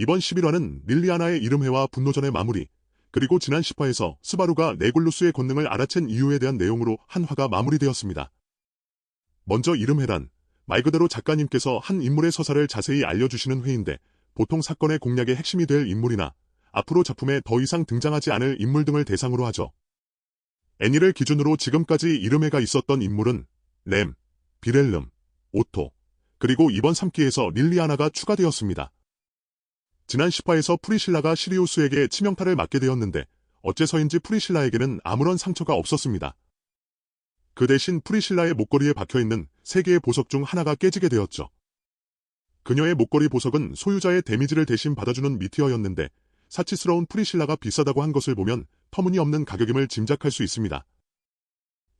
이번 11화는 릴리아나의 이름회와 분노전의 마무리, 그리고 지난 10화에서 스바루가 네굴루스의 권능을 알아챈 이유에 대한 내용으로 한 화가 마무리되었습니다. 먼저 이름회란, 말 그대로 작가님께서 한 인물의 서사를 자세히 알려주시는 회인데, 보통 사건의 공략의 핵심이 될 인물이나 앞으로 작품에 더 이상 등장하지 않을 인물 등을 대상으로 하죠. 애니를 기준으로 지금까지 이름회가 있었던 인물은 램, 비렐름, 오토, 그리고 이번 3기에서 릴리아나가 추가되었습니다. 지난 10화에서 프리실라가 시리우스에게 치명타를 맞게 되었는데 어째서인지 프리실라에게는 아무런 상처가 없었습니다. 그 대신 프리실라의 목걸이에 박혀있는 3개의 보석 중 하나가 깨지게 되었죠. 그녀의 목걸이 보석은 소유자의 데미지를 대신 받아주는 미티어였는데 사치스러운 프리실라가 비싸다고 한 것을 보면 터무니없는 가격임을 짐작할 수 있습니다.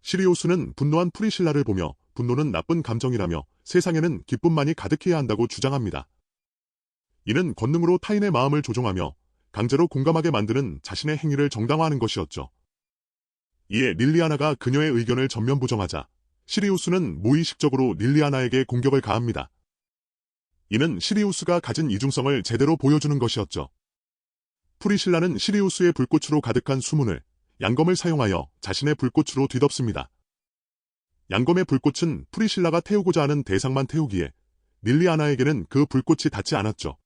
시리우스는 분노한 프리실라를 보며 분노는 나쁜 감정이라며 세상에는 기쁨만이 가득해야 한다고 주장합니다. 이는 권능으로 타인의 마음을 조종하며 강제로 공감하게 만드는 자신의 행위를 정당화하는 것이었죠. 이에 릴리아나가 그녀의 의견을 전면 부정하자 시리우스는 무의식적으로 릴리아나에게 공격을 가합니다. 이는 시리우스가 가진 이중성을 제대로 보여주는 것이었죠. 프리실라는 시리우스의 불꽃으로 가득한 수문을 양검을 사용하여 자신의 불꽃으로 뒤덮습니다. 양검의 불꽃은 프리실라가 태우고자 하는 대상만 태우기에 릴리아나에게는 그 불꽃이 닿지 않았죠.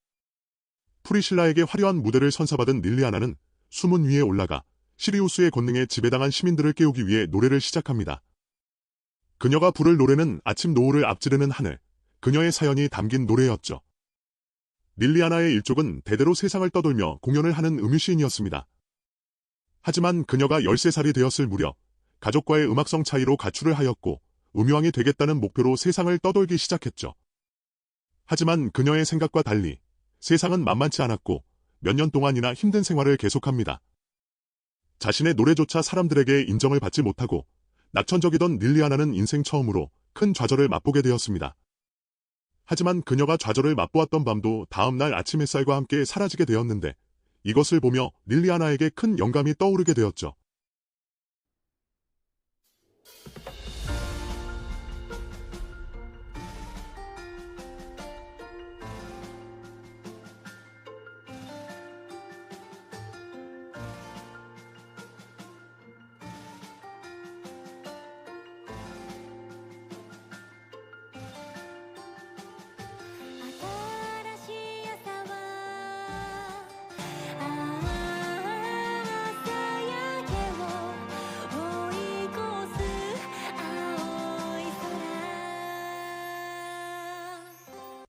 프리실라에게 화려한 무대를 선사받은 릴리아나는 수문 위에 올라가 시리우스의 권능에 지배당한 시민들을 깨우기 위해 노래를 시작합니다. 그녀가 부를 노래는 아침 노을을 앞지르는 하늘, 그녀의 사연이 담긴 노래였죠. 릴리아나의 일족은 대대로 세상을 떠돌며 공연을 하는 음유시인이었습니다. 하지만 그녀가 13살이 되었을 무렵 가족과의 음악성 차이로 가출을 하였고 음유왕이 되겠다는 목표로 세상을 떠돌기 시작했죠. 하지만 그녀의 생각과 달리 세상은 만만치 않았고 몇 년 동안이나 힘든 생활을 계속합니다. 자신의 노래조차 사람들에게 인정을 받지 못하고 낙천적이던 릴리아나는 인생 처음으로 큰 좌절을 맛보게 되었습니다. 하지만 그녀가 좌절을 맛보았던 밤도 다음날 아침 햇살과 함께 사라지게 되었는데 이것을 보며 릴리아나에게 큰 영감이 떠오르게 되었죠.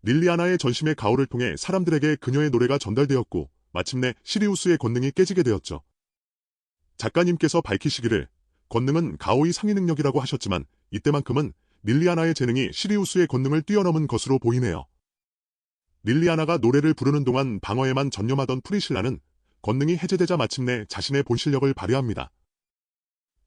릴리아나의 전심의 가호를 통해 사람들에게 그녀의 노래가 전달되었고 마침내 시리우스의 권능이 깨지게 되었죠. 작가님께서 밝히시기를 권능은 가호의 상위 능력이라고 하셨지만 이때만큼은 릴리아나의 재능이 시리우스의 권능을 뛰어넘은 것으로 보이네요. 릴리아나가 노래를 부르는 동안 방어에만 전념하던 프리실라는 권능이 해제되자 마침내 자신의 본실력을 발휘합니다.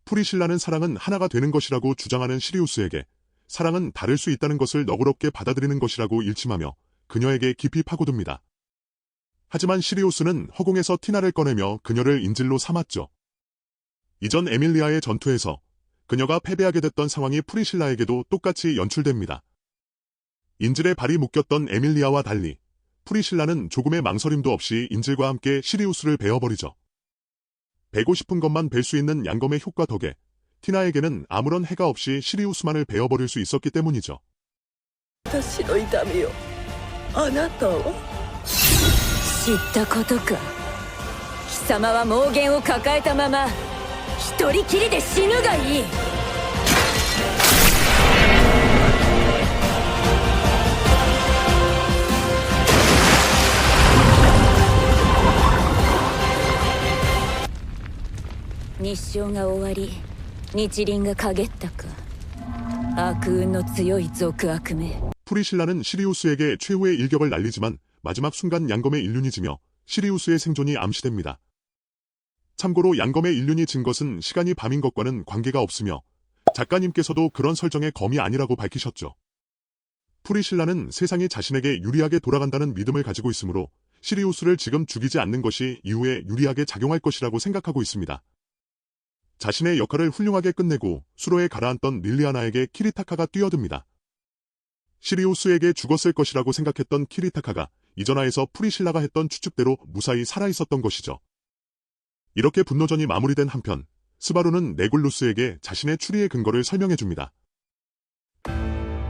프리실라는 사랑은 하나가 되는 것이라고 주장하는 시리우스에게 사랑은 다를 수 있다는 것을 너그럽게 받아들이는 것이라고 일침하며 그녀에게 깊이 파고듭니다. 하지만 시리우스는 허공에서 티나를 꺼내며 그녀를 인질로 삼았죠. 이전 에밀리아의 전투에서 그녀가 패배하게 됐던 상황이 프리실라에게도 똑같이 연출됩니다. 인질의 발이 묶였던 에밀리아와 달리 프리실라는 조금의 망설임도 없이 인질과 함께 시리우스를 베어버리죠. 베고 싶은 것만 벨 수 있는 양검의 효과 덕에 티나에게는 아무런 해가 없이 시리우스만을 베어버릴 수 있었기 때문이죠. 私の痛みをあなたを知ったことか。貴様は妄言を抱えたまま一人きりで死ぬがいい。日照が終わり日輪が陰ったか。悪運の強い俗悪め。 프리실라는 시리우스에게 최후의 일격을 날리지만 마지막 순간 양검의 일륜이 지며 시리우스의 생존이 암시됩니다. 참고로 양검의 일륜이 진 것은 시간이 밤인 것과는 관계가 없으며 작가님께서도 그런 설정의 검이 아니라고 밝히셨죠. 프리실라는 세상이 자신에게 유리하게 돌아간다는 믿음을 가지고 있으므로 시리우스를 지금 죽이지 않는 것이 이후에 유리하게 작용할 것이라고 생각하고 있습니다. 자신의 역할을 훌륭하게 끝내고 수로에 가라앉던 릴리아나에게 키리타카가 뛰어듭니다. 시리우스에게 죽었을 것이라고 생각했던 키리타카가 이전화에서 프리실라가 했던 추측대로 무사히 살아있었던 것이죠. 이렇게 분노전이 마무리된 한편 스바루는 네굴루스에게 자신의 추리의 근거를 설명해줍니다.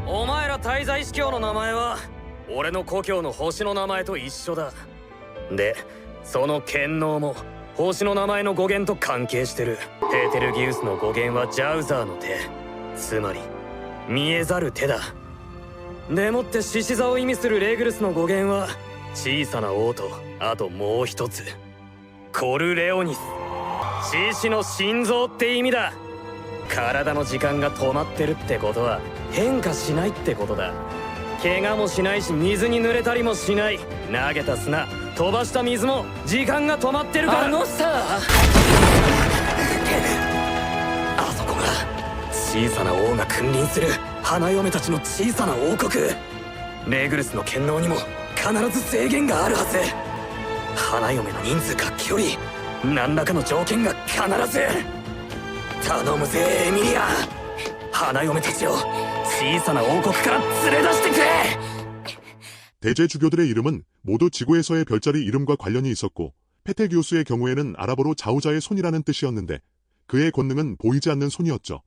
お前ら滞在司教の名前は俺の故郷の星の名前と一緒だ。でその権能も星の名前の語源と関係してる。ペーテルギウスの語源はジャウザーの手、つまり見えざる手だ。でもって獅子座を意味するレグルスの語源は小さな王と、あともう一つコルレオニス、獅子の心臓って意味だ。体の時間が止まってるってことは変化しないってことだ。怪我もしないし水に濡れたりもしない。投げた砂、飛ばした水も時間が止まってるから。あのさ、あそこが小さな王が君臨する花嫁たちの小さな王国。レグルスの権能にも必ず制限があるはず。花嫁の人数か距離、何らかの条件が必ず。頼むぜエミリア、花嫁たちを小さな王国から連れ出してくれ。 대제 주교들의 이름은 모두 지구에서의 별자리 이름과 관련이 있었고 페텔기우스의 경우에는 아랍어로 자우자의 손이라는 뜻이었는데 그의 권능은 보이지 않는 손이었죠.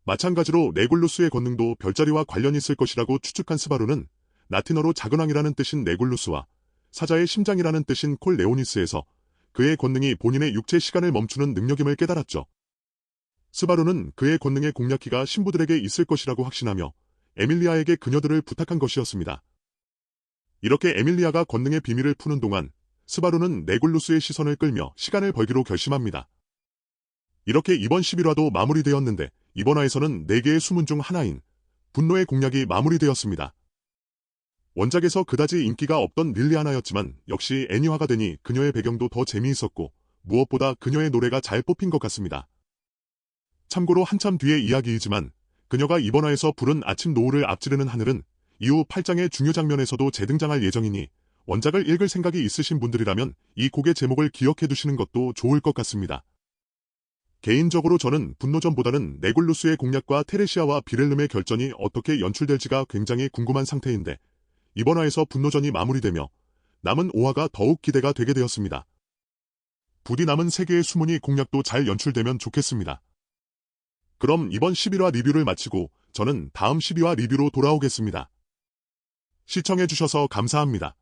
마찬가지로 네굴루스의 권능도 별자리와 관련이 있을 것이라고 추측한 스바루는 라틴어로 작은왕이라는 뜻인 네굴루스와 사자의 심장이라는 뜻인 콜 레오니스에서 그의 권능이 본인의 육체 시간을 멈추는 능력임을 깨달았죠. 스바루는 그의 권능의 공략기가 신부들에게 있을 것이라고 확신하며 에밀리아에게 그녀들을 부탁한 것이었습니다. 이렇게 에밀리아가 권능의 비밀을 푸는 동안 스바루는 네굴루스의 시선을 끌며 시간을 벌기로 결심합니다. 이렇게 이번 11화도 마무리되었는데 이번 화에서는 4개의 수문 중 하나인 분노의 공략이 마무리되었습니다. 원작에서 그다지 인기가 없던 릴리아나였지만 역시 애니화가 되니 그녀의 배경도 더 재미있었고 무엇보다 그녀의 노래가 잘 뽑힌 것 같습니다. 참고로 한참 뒤의 이야기이지만 그녀가 이번 화에서 부른 아침 노을을 앞지르는 하늘은 이후 8장의 중요 장면에서도 재등장할 예정이니 원작을 읽을 생각이 있으신 분들이라면 이 곡의 제목을 기억해 두시는 것도 좋을 것 같습니다. 개인적으로 저는 분노전보다는 네굴루스의 공략과 테레시아와 비렐름의 결전이 어떻게 연출될지가 굉장히 궁금한 상태인데 이번 화에서 분노전이 마무리되며 남은 5화가 더욱 기대가 되게 되었습니다. 부디 남은 3개의 수문이 공략도 잘 연출되면 좋겠습니다. 그럼 이번 11화 리뷰를 마치고 저는 다음 12화 리뷰로 돌아오겠습니다. 시청해주셔서 감사합니다.